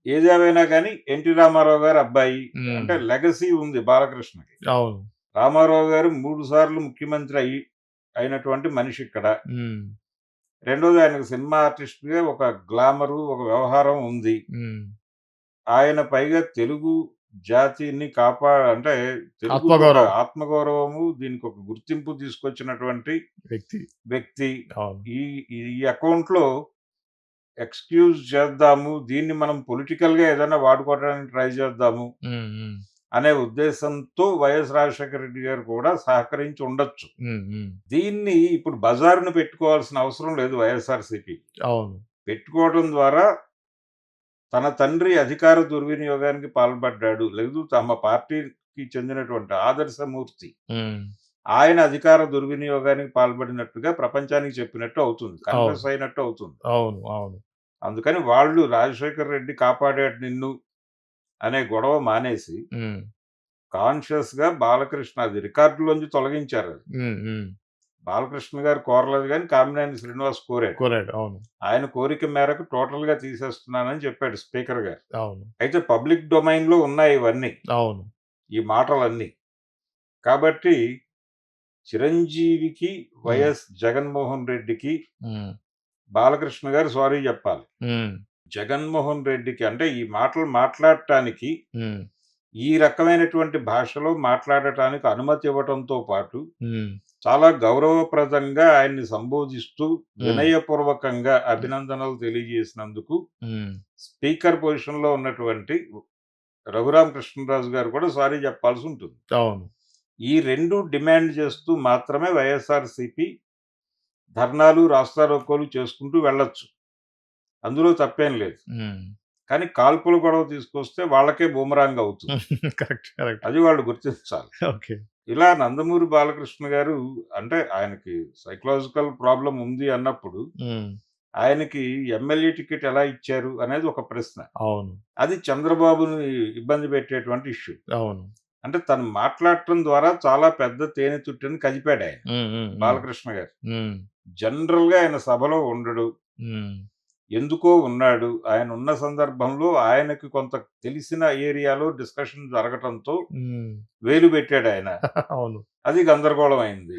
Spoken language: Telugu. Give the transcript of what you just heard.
ఏదేమైనా కానీ ఎన్టీ రామారావు గారు అబ్బాయి హ్మ్. అంటే లెగసీ ఉంది బాలకృష్ణకి. అవును. రామారావు గారు 3 సార్లు ముఖ్యమంత్రి అయినటువంటి మనిషి ఇక్కడ. హ్మ్. రెండోది ఆయనకు సినిమా ఆర్టిస్ట్‌గా ఒక గ్లామరు, ఒక వ్యవహారం ఉంది. హ్మ్. ఆయన పైగా తెలుగు జాతిని అంటే తెలుగుకి ఒక ఆత్మగౌరవం ఆత్మగౌరవము, దీనికొక గుర్తింపు తీసుకొచ్చినటువంటి వ్యక్తి. వ్యక్తి. అవును. ఈ ఈ అకౌంట్‌లో ఎక్స్‌క్యూజ్ చేద్దాము. దీన్ని మనం పొలిటికల్‌గా ఏదైనా వాడుకోవడానికి ట్రై చేద్దాము హ్మ్. హ్మ్. అనే ఉద్దేశంతో వైఎస్ రాజశేఖర రెడ్డి గారు కూడా సహకరించి ఉండొచ్చు. హ్మ్. హ్మ్. దీన్ని ఇప్పుడు బజారున పెట్టుకోవాల్సిన అవసరం లేదు వైఎస్ఆర్‌సీపీ. అవును. పెట్టుకోవడం ద్వారా తన తండ్రి అధికార దుర్వినియోగానికి పాల్పడ్డాడు. లేదు తమ పార్టీకి చెందినటువంటి ఆదర్శమూర్తి. హ్మ్. ఆయన అధికార దుర్వినియోగానికి పాల్పడినట్టుగా ప్రపంచానికి చెప్పినట్టు అవుతుంది. అవును. కన్ఫెస్ అయినట్టు అవుతుంది. అవును. అవును. అందుకని వాళ్ళు రాజశేఖర్ రెడ్డి కాపాడాడు నిన్ను అనే గొడవ మానేసి హ్మ్. కాన్షియస్‌గా బాలకృష్ణ అది రికార్డులోంచి తొలగించారది. హ్మ్. హ్మ్. బాలకృష్ణ గారు కోరలేదు గానీ కామినేని శ్రీనివాస్ కోరాడు. కోరాడు. అవును. ఆయన కోరిక మేరకు టోటల్‌గా తీసేస్తున్నానని చెప్పాడు స్పీకర్ గారు. అవును. అయితే పబ్లిక్ డొమైన్‌లో ఉన్నాయి ఇవన్నీ. అవును. ఈ మాటలన్నీ. కాబట్టి చిరంజీవికి, హ్మ్. వైఎస్ జగన్మోహన్ రెడ్డికి హ్మ్. బాలకృష్ణ గారు సారీ జెప్పాలి. హ్మ్. జగన్మోహన్ రెడ్డికి అంటే ఈ మాటలు మాట్లాడటానికి హ్మ్. ఈ రకమైనటువంటి భాషలో మాట్లాడటానికి అనుమతి ఇవ్వటంతో పాటు హ్మ్. చాలా గౌరవప్రదంగా ఆయన్ని సంబోధిస్తూ హ్మ్. వినయపూర్వకంగా అభినందనలు తెలియజేసినందుకు హ్మ్. స్పీకర్ పొజిషన్‌లో ఉన్నటువంటి రఘురామ కృష్ణరాజు గారు కూడా సారీ జెప్పాల్సుంటుంది. అవును. ఈ 2 డిమాండ్ చేస్తూ మాత్రమే వైఎస్ఆర్‌సీపీ ధర్నాలు, రాస్తారోకోలు చేసుకుంటూ వెళ్ళొచ్చు. అందులో తప్పేం లేదు. హ్మ్. కానీ కాల్పుల గొడవ తీసుకొస్తే వాళ్ళకే బూమరాంగ్ అవుతుంది. కరెక్ట్. కరెక్ట్. అది వాళ్ళు గుర్తించాలి. ఓకే. ఇలా నందమూరి బాలకృష్ణ గారు అంటే ఆయనకి సైకలాజికల్ ప్రాబ్లమ్ ఉంది అన్నప్పుడు, హ్మ్. ఆయనకి ఎమ్మెల్యే టికెట్ ఎలా ఇచ్చారు అనేది ఒక ప్రశ్న. అవును. అది చంద్రబాబుని ఇబ్బంది పెట్టేటువంటి ఇష్యూ. అవును. అంటే తను మాట్లాడటం ద్వారా చాలా పెద్ద తేనెతుట్టెని కదిపాడాయన హ్మ్. హ్మ్. హ్మ్. బాలకృష్ణ గారు. హ్మ్. జనరల్‌గా ఆయన సభలో ఉండడు. హ్మ్. ఎందుకో ఉన్నాడు. ఆయనున్న సందర్భంలో ఆయనకి కొంత తెలిసిన ఏరియాలో డిస్కషన్ జరగటంతో హ్మ్. వేలు పెట్టాడాయన. అవును. అది గందరగోళం అయింది.